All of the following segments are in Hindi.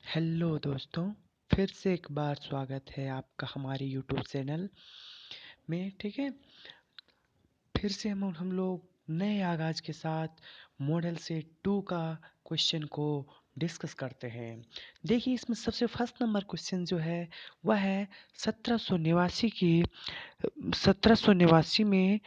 हेलो दोस्तों, फिर से एक बार स्वागत है आपका हमारे यूट्यूब चैनल में। ठीक है, फिर से हम लोग नए आगाज के साथ मॉडल सेट 2 का क्वेश्चन को डिस्कस करते हैं। देखिए, इसमें सबसे फर्स्ट नंबर क्वेश्चन जो है वह है 1789 की 1789 में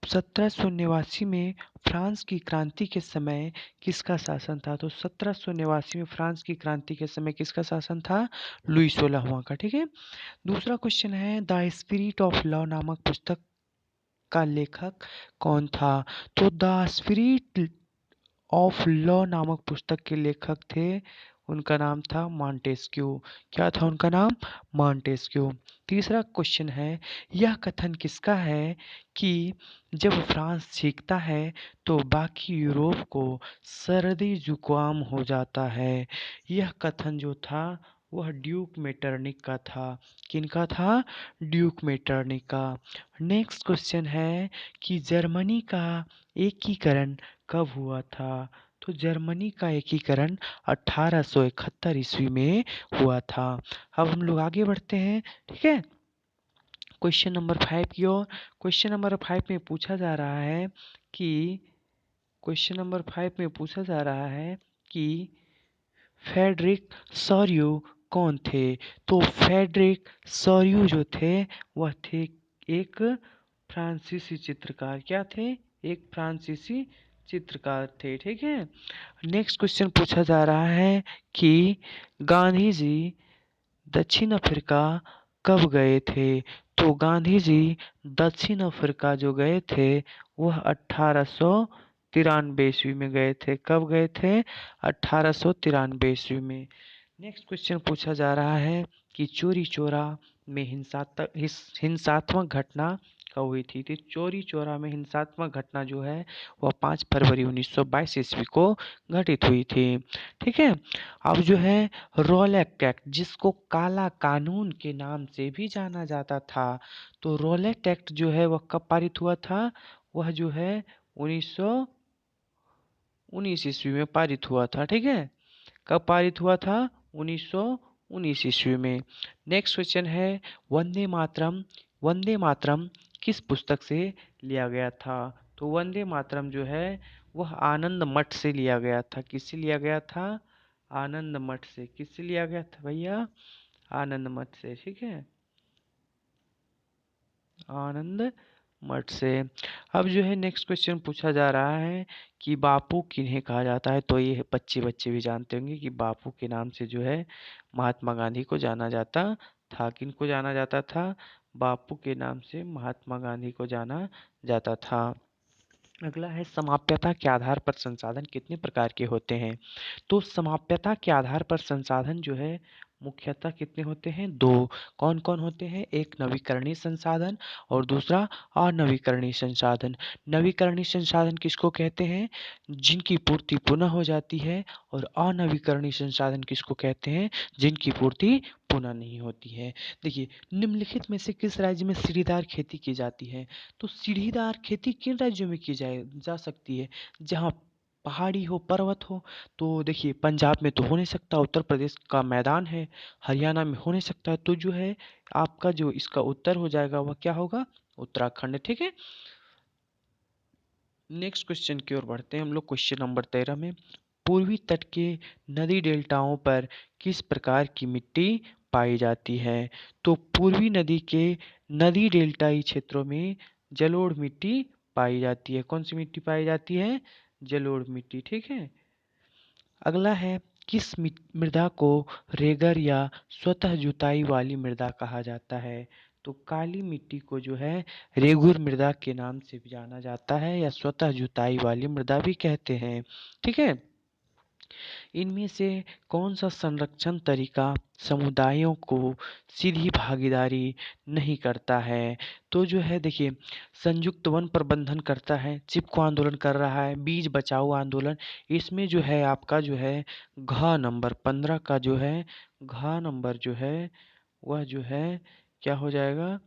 1789 में फ्रांस की क्रांति के समय किसका शासन था? तो 1789 में फ्रांस की क्रांति के समय किसका शासन था? लुई 16वां का। ठीक है, दूसरा क्वेश्चन है द स्पिरिट ऑफ लव नामक पुस्तक का लेखक कौन था? तो द स्पिरिट ऑफ लॉ नामक पुस्तक के लेखक थे, उनका नाम था मॉन्टेस्क्यू। क्या था उनका नाम? मॉन्टेस्क्यू। तीसरा क्वेश्चन है यह कथन किसका है कि जब फ्रांस जीतता है तो बाकी यूरोप को सर्दी जुकाम हो जाता है? यह कथन जो था वह ड्यूक मेटरनिक का था। किनका था? ड्यूक मेटरनिक का। नेक्स्ट क्वेश्चन है कि जर्मनी का एकीकरण कब हुआ था? तो जर्मनी का एकीकरण 1871 ईस्वी में हुआ था। अब हम लोग आगे बढ़ते हैं। ठीक है, क्वेश्चन नंबर 5 की ओर। क्वेश्चन नंबर 5 में पूछा जा रहा है कि क्वेश्चन नंबर 5 में पूछा जा रहा है कि फ्रेडरिक सोरियो कौन थे? तो फ्रेडरिक सोरियो जो थे वह थे एक फ्रांसीसी चित्रकार। क्या थे? एक फ्रांसीसी चित्रकार थे। ठीक है, नेक्स्ट क्वेश्चन पूछा जा रहा है कि गांधी जी दक्षिण अफ्रीका कब गए थे? तो गांधी जी दक्षिण अफ्रीका जो गए थे वह 1893 ईस्वी में गए थे। कब गए थे? 1893 ईस्वी में। नेक्स्ट क्वेश्चन पूछा जा रहा है कि चोरी चौरा में हिंसात्मक घटना कब हुई थी? तो चोरी चौरा में हिंसात्मक घटना जो है वह 5 फरवरी 1922 ईस्वी को घटित हुई थी। ठीक है, अब जो है रोलेट एक्ट, जिसको काला कानून के नाम से भी जाना जाता था, तो रोलेट एक्ट जो है वह कब पारित हुआ था? वह जो है 1919 ईस्वी में पारित हुआ था। ठीक है, कब पारित हुआ था? 1919 ईस्वी में। नेक्स्ट क्वेश्चन है वंदे मातरम। वंदे मातरम किस पुस्तक से लिया गया था? तो वंदे मातरम जो है वह आनंद मठ से लिया गया था। किससे लिया गया था? आनंद मठ से। किससे लिया गया था भैया? आनंद मठ से। ठीक है, आनंद मठ से। अब जो है नेक्स्ट क्वेश्चन पूछा जा रहा है कि बापू किन्हें कहा जाता है? तो ये बच्चे बच्चे भी जानते होंगे कि बापू के नाम से जो है महात्मा गांधी को जाना जाता था। किनको जाना जाता था? बापू के नाम से महात्मा गांधी को जाना जाता था। अगला है समाप्यता के आधार पर संसाधन कितने प्रकार के होते हैं? तो समाप्यता के आधार पर संसाधन जो है मुख्यतः कितने होते हैं? दो। कौन कौन होते हैं? एक नवीकरणीय संसाधन और दूसरा अनवीकरणीय संसाधन। नवीकरणीय संसाधन किसको कहते हैं? जिनकी पूर्ति पुनः हो जाती है। और अनवीकरणीय संसाधन किसको कहते हैं? जिनकी पूर्ति पुनः नहीं होती है। देखिए, निम्नलिखित में से किस राज्य में सीढ़ीदार खेती की जाती है? तो सीढ़ीदार खेती किन राज्यों में की जाए जा सकती है? जहाँ पहाड़ी हो, पर्वत हो। तो देखिए, पंजाब में तो हो नहीं सकता, उत्तर प्रदेश का मैदान है, हरियाणा में हो नहीं सकता, तो जो है आपका जो इसका उत्तर हो जाएगा वह क्या होगा? उत्तराखंड। ठीक है, नेक्स्ट क्वेश्चन की ओर बढ़ते हैं हम लोग। क्वेश्चन नंबर 13 में पूर्वी तट के नदी डेल्टाओं पर किस प्रकार की मिट्टी पाई जाती है? तो पूर्वी नदी के नदी डेल्टाई क्षेत्रों में जलोढ़ मिट्टी पाई जाती है। कौन सी मिट्टी पाई जाती है? जलोढ़ मिट्टी। ठीक है, अगला है किस मृदा को रेगर या स्वतः जुताई वाली मृदा कहा जाता है? तो काली मिट्टी को जो है रेगुर मृदा के नाम से भी जाना जाता है या स्वतः जुताई वाली मृदा भी कहते हैं। ठीक है, इनमें से कौन सा संरक्षण तरीका समुदायों को सीधी भागीदारी नहीं करता है? तो जो है देखिए, संयुक्त वन प्रबंधन करता है, चिपको आंदोलन कर रहा है, बीज बचाओ आंदोलन। इसमें जो है आपका जो है घ नंबर 15 का जो है घ नंबर जो है वह जो है क्या हो जाएगा?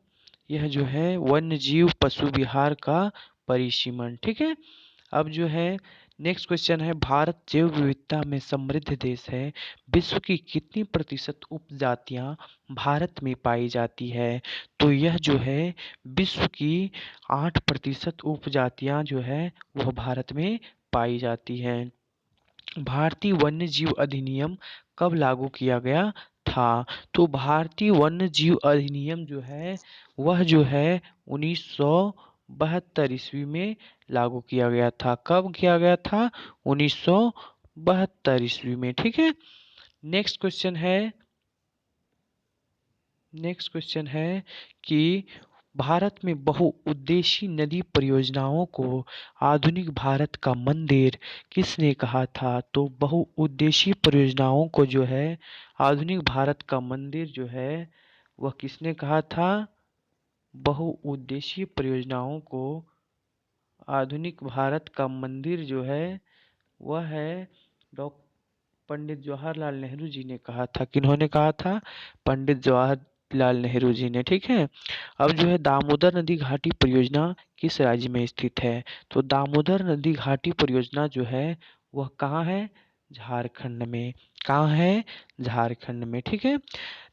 यह जो है वन्य जीव पशु विहार का परिसीमन। ठीक है, अब जो है नेक्स्ट क्वेश्चन है, भारत जैव विविधता में समृद्ध देश है, विश्व की कितनी प्रतिशत उपजातियां भारत में पाई जाती है? तो यह जो है विश्व की 8% उपजातियां जो है वह भारत में पाई जाती हैं। भारतीय वन्य जीव अधिनियम कब लागू किया गया था? तो भारतीय वन्य जीव अधिनियम जो है वह जो है 1972 ईस्वी में लागू किया गया था। कब किया गया था? 1972 ईस्वी में। ठीक है। नेक्स्ट क्वेश्चन है नेक्स्ट क्वेश्चन है कि भारत में बहुउद्देशीय नदी परियोजनाओं को आधुनिक भारत का मंदिर किसने कहा था? तो बहुउद्देशीय परियोजनाओं को जो है आधुनिक भारत का मंदिर जो है वह किसने कहा था? बहुउद्देशीय परियोजनाओं को आधुनिक भारत का मंदिर जो है वह है डॉक्टर पंडित जवाहरलाल नेहरू जी ने कहा था। किन्होंने कहा था? पंडित जवाहरलाल नेहरू जी ने। ठीक है। अब जो है दामोदर नदी घाटी परियोजना किस राज्य में स्थित है? तो दामोदर नदी घाटी परियोजना जो है वह कहाँ है? झारखंड में। कहाँ है? झारखंड में। ठीक है।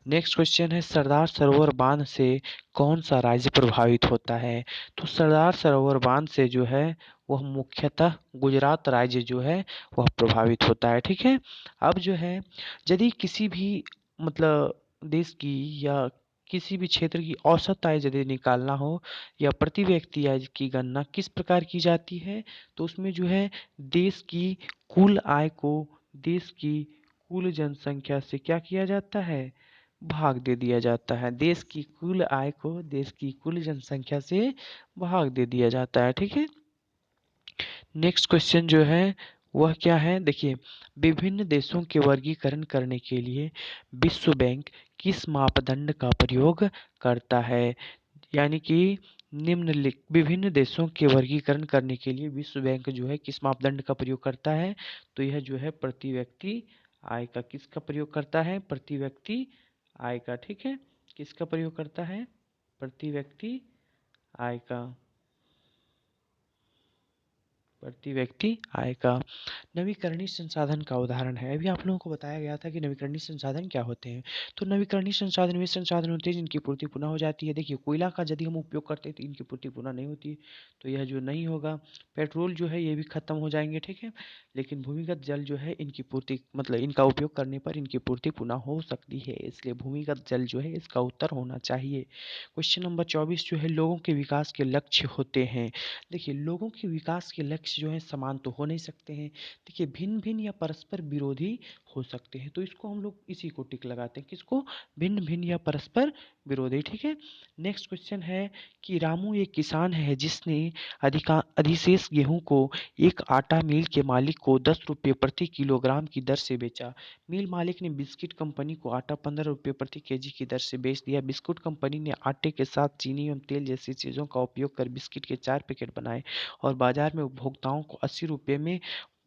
नेक्स्ट क्वेश्चन है, सरदार सरोवर बांध से कौन सा राज्य प्रभावित होता है? तो सरदार सरोवर बांध से जो है वह मुख्यतः गुजरात राज्य जो है वह प्रभावित होता है। ठीक है। अब जो है यदि किसी भी मतलब देश की या किसी भी क्षेत्र की औसत आय यदि निकालना हो या प्रति व्यक्ति आय की गणना किस प्रकार की जाती है? तो उसमें जो है देश की कुल आय को देश की कुल जनसंख्या से क्या किया जाता है? भाग दे दिया जाता है। देश की कुल आय को देश की कुल जनसंख्या से भाग दे दिया जाता है। ठीक है। नेक्स्ट क्वेश्चन जो है वह क्या है? देखिए, विभिन्न देशों के वर्गीकरण करने के लिए विश्व बैंक किस मापदंड का प्रयोग करता है? यानी कि निम्नलिखित विभिन्न देशों के वर्गीकरण करने के लिए विश्व बैंक जो है किस मापदंड का प्रयोग करता है? तो यह जो है प्रति व्यक्ति आय का किसका प्रयोग करता है? प्रति व्यक्ति आय का। ठीक है। किसका प्रयोग करता है? प्रति व्यक्ति आय का। प्रति व्यक्ति आय का। नवीकरणीय संसाधन का उदाहरण है। अभी आप लोगों को बताया गया था कि नवीकरणीय संसाधन क्या होते हैं। तो नवीकरणीय संसाधन वे संसाधन होते हैं जिनकी पूर्ति पुनः हो जाती है। देखिए, कोयला का यदि हम उपयोग करते हैं तो इनकी पूर्ति पुनः नहीं होती, तो यह जो नहीं होगा। पेट्रोल जो है ये भी खत्म हो जाएंगे। ठीक है। लेकिन भूमिगत जल जो है इनकी पूर्ति मतलब इनका उपयोग करने पर इनकी पूर्ति पुनः हो सकती है, इसलिए भूमिगत जल जो है इसका उत्तर होना चाहिए। क्वेश्चन नंबर 24 जो है, लोगों के विकास के लक्ष्य होते हैं। देखिए, लोगों के विकास के लक्ष्य जो है समान तो हो नहीं सकते हैं। देखिए, भिन्न भिन्न या परस्पर विरोधी हो सकते हैं, तो इसको हम लोग इसी को टिक लगाते हैं। किसको? भिन्न भिन्न या परस्पर विरोधी। ठीक है। नेक्स्ट क्वेश्चन है कि रामू एक किसान है जिसने अधिशेष गेहूं को एक आटा मिल के मालिक को 10 रुपये प्रति किलोग्राम की दर से बेचा। मिल मालिक ने बिस्किट कंपनी को आटा 15 रुपये प्रति केजी की दर से बेच दिया। बिस्कुट कंपनी ने आटे के साथ चीनी एवं तेल जैसी चीज़ों का उपयोग कर बिस्किट के 4 पैकेट बनाए और बाजार में उपभोक्ताओं को 80 रुपये में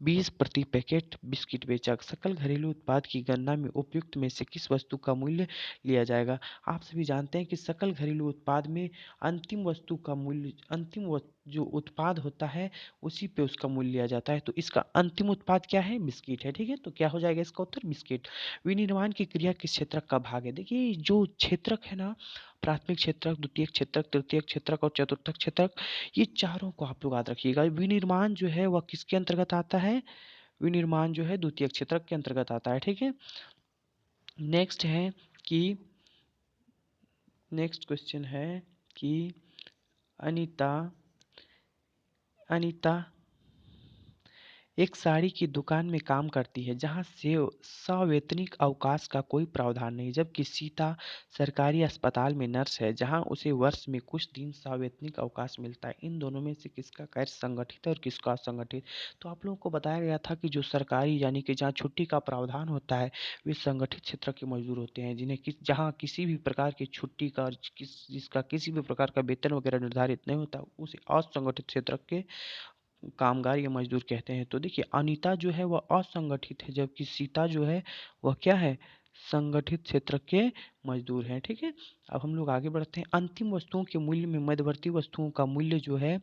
20 प्रति पैकेट बिस्किट बेचा। सकल घरेलू उत्पाद की गणना में उपयुक्त में से किस वस्तु का मूल्य लिया जाएगा? आप सभी जानते हैं कि सकल घरेलू उत्पाद में अंतिम वस्तु का मूल्य जो उत्पाद होता है उसी पे उसका मूल्य लिया जाता है। तो इसका अंतिम उत्पाद क्या है? बिस्किट है। ठीक है। तो क्या हो जाएगा इसका उत्तर? बिस्किट। विनिर्माण की क्रिया किस क्षेत्रक का भाग है? देखिए, जो क्षेत्रक है ना, प्राथमिक क्षेत्रक, द्वितीयक क्षेत्रक, तृतीयक क्षेत्रक और चतुर्थक क्षेत्रक, ये चारों को आप लोग याद रखिएगा। विनिर्माण जो है वह किसके अंतर्गत आता है? विनिर्माण जो है द्वितीयक क्षेत्रक के अंतर्गत आता है। ठीक है। नेक्स्ट है कि नेक्स्ट क्वेश्चन है कि अनीता अनीता एक साड़ी की दुकान में काम करती है जहां से सवैतनिक अवकाश का कोई प्रावधान नहीं, जबकि सीता सरकारी अस्पताल में नर्स है जहां उसे वर्ष में कुछ दिन सवैतनिक अवकाश मिलता है। इन दोनों में से किसका कार्य संगठित है और किसका असंगठित? तो आप लोगों को बताया गया था कि जो सरकारी यानी कि जहाँ छुट्टी का प्रावधान होता है वे संगठित क्षेत्र के मजदूर होते हैं, जिन्हें जहाँ किसी भी प्रकार की छुट्टी का जिसका किसी भी प्रकार का वेतन वगैरह निर्धारित नहीं होता उसे असंगठित क्षेत्र के कामगार या मजदूर कहते हैं। तो देखिए, अनीता जो है वह असंगठित है, जबकि सीता जो है वह क्या है? संगठित क्षेत्र के मजदूर हैं। ठीक है, अब हम लोग आगे बढ़ते हैं। अंतिम वस्तुओं के मूल्य में मध्यवर्ती वस्तुओं का मूल्य जो है,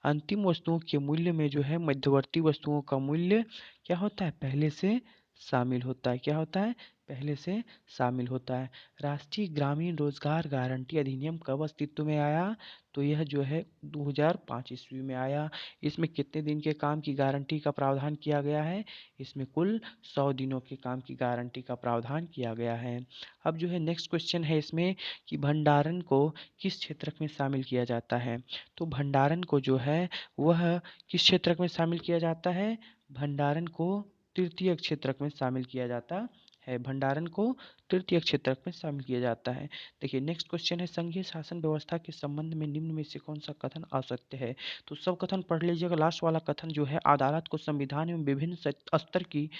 अंतिम वस्तुओं के मूल्य में जो है मध्यवर्ती वस्तुओं का मूल्य क्या होता है, पहले से शामिल होता है। क्या होता है, पहले से शामिल होता है। राष्ट्रीय ग्रामीण रोजगार गारंटी अधिनियम कब अस्तित्व में आया, तो यह जो है 2005 ईस्वी में आया। इसमें कितने दिन के काम की गारंटी का प्रावधान किया गया है, इसमें कुल 100 दिनों के काम की गारंटी का प्रावधान किया गया है। अब जो है नेक्स्ट क्वेश्चन है इसमें कि भंडारण को किस क्षेत्र में शामिल किया जाता है, तो भंडारण को जो है वह किस क्षेत्र में शामिल किया जाता है, भंडारण को तृतीय क्षेत्र में शामिल किया जाता है। भंडारण को तृतीय क्षेत्र में शामिल किया जाता है। देखिए नेक्स्ट क्वेश्चन है, संघीय शासन व्यवस्था के संबंध में निम्न में से कौन सा कथन असत्य है, तो सब कथन पढ़ लीजिएगा। लास्ट वाला कथन जो है, अदालत को संविधान में विभिन्न स्तर की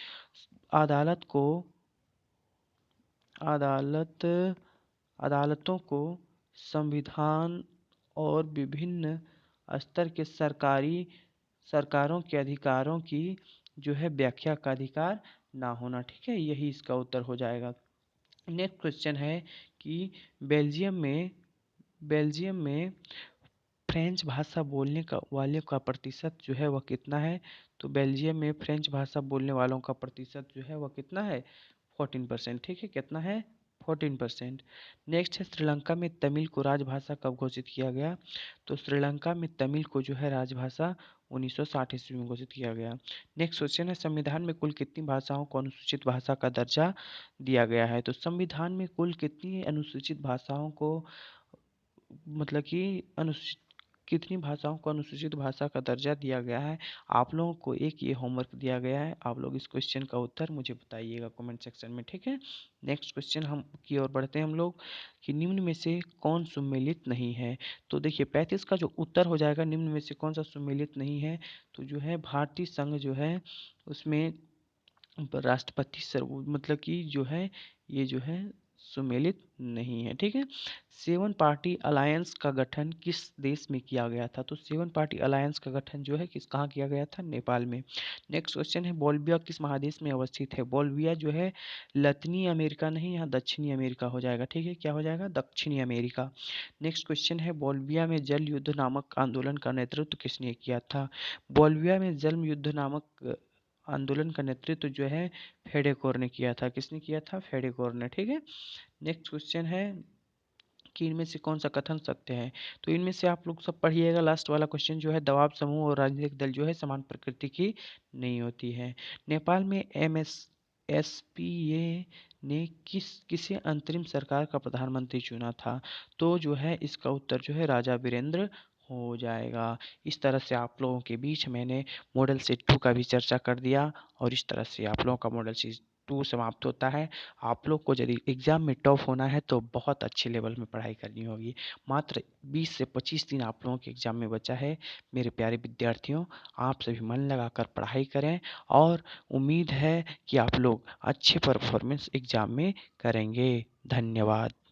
अदालत को अदालत अदालतों को संविधान और विभिन्न स्तर के सरकारों के अधिकारों की जो है व्याख्या का अधिकार ना होना। ठीक है, यही इसका उत्तर हो जाएगा। नेक्स्ट क्वेश्चन है कि बेल्जियम में फ्रेंच भाषा बोलने का वाले का प्रतिशत जो है वह कितना है, तो बेल्जियम में फ्रेंच भाषा बोलने वालों का प्रतिशत जो है वह कितना है, 14%। ठीक है, कितना है, 14%। नेक्स्ट है, श्रीलंका में तमिल को राजभाषा कब घोषित किया गया, तो श्रीलंका में तमिल को जो है राजभाषा 1960 ईस्वी में घोषित किया गया। नेक्स्ट क्वेश्चन है, संविधान में कुल कितनी भाषाओं को अनुसूचित भाषा का दर्जा दिया गया है, तो संविधान में कुल कितनी अनुसूचित भाषाओं को मतलब कि अनुसूचित कितनी भाषाओं को अनुसूचित भाषा का दर्जा दिया गया है। आप लोगों को एक ये होमवर्क दिया गया है, आप लोग इस क्वेश्चन का उत्तर मुझे बताइएगा कमेंट सेक्शन में। ठीक है, नेक्स्ट क्वेश्चन हम की ओर बढ़ते हैं हम लोग कि निम्न में से कौन सुमेलित नहीं है, तो देखिए 35 का जो उत्तर हो जाएगा, निम्न में से कौन सा सुमेलित नहीं है, तो जो है भारतीय संघ जो है उसमें राष्ट्रपति सर्व मतलब कि जो है ये जो है सुमेलित नहीं है। ठीक है, सेवन पार्टी अलायंस का गठन किस देश में किया गया था, तो सेवन पार्टी अलायंस का गठन जो है कहाँ किया गया था, नेपाल में। नेक्स्ट क्वेश्चन है, बोल्विया किस महादेश में अवस्थित है, बोल्विया जो है लतीनी अमेरिका नहीं, यहाँ दक्षिणी अमेरिका हो जाएगा। ठीक है, क्या हो जाएगा, दक्षिणी अमेरिका। नेक्स्ट क्वेश्चन है, बोल्विया में जल युद्ध नामक आंदोलन का नेतृत्व किसने किया था, बोल्विया में जल युद्ध नामक आंदोलन का नेतृत्व जो है फेडेकोर ने किया था। किसने किया था, फेडेकोर ने। ठीक है, नेक्स्ट क्वेश्चन है कि इनमें से कौन सा कथन सत्य है, तो इनमें से आप लोग सब पढ़िएगा। लास्ट वाला क्वेश्चन जो है, दबाव समूह और राजनीतिक दल जो है समान प्रकृति की नहीं होती है। नेपाल में MSSPA ने किसे अंतरिम सरकार का प्रधानमंत्री चुना था, तो जो है इसका उत्तर जो है राजा वीरेंद्र हो जाएगा। इस तरह से आप लोगों के बीच मैंने मॉडल सेट 2 का भी चर्चा कर दिया, और इस तरह से आप लोगों का मॉडल सेट 2 समाप्त होता है। आप लोग को यदि एग्ज़ाम में टॉप होना है तो बहुत अच्छे लेवल में पढ़ाई करनी होगी। मात्र 20 से 25 दिन आप लोगों के एग्ज़ाम में बचा है। मेरे प्यारे विद्यार्थियों, आप सभी मन लगाकर पढ़ाई करें, और उम्मीद है कि आप लोग अच्छे परफॉर्मेंस एग्ज़ाम में करेंगे। धन्यवाद।